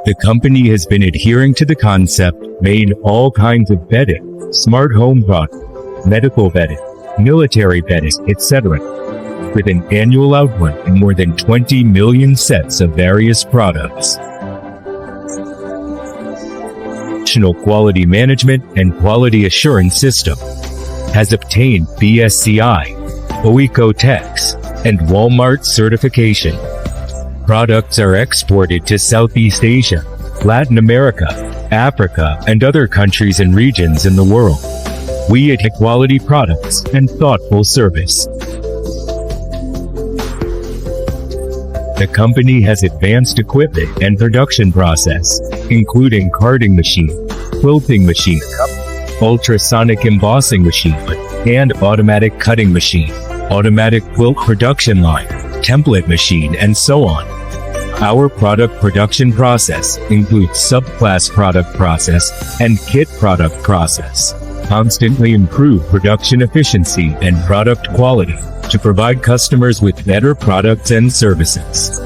The company has been adhering to the concept, made all kinds of bedding, smart home products, medical bedding, military bedding, etc., with an annual output of more than 20 million sets of various products. National Quality Management and Quality Assurance System has obtained BSCI, OECO-TEX, and Walmart certification. Products are exported to Southeast Asia, Latin America, Africa, and other countries and regions in the world. We adhere to quality products and thoughtful service. The company has advanced equipment and production process, including carding machine, quilting machine, ultrasonic embossing machine, and automatic cutting machine, automatic quilt production line, template machine, and so on. Our product production process includes subclass product process and kit product process. Constantly improve production efficiency and product quality to provide customers with better products and services.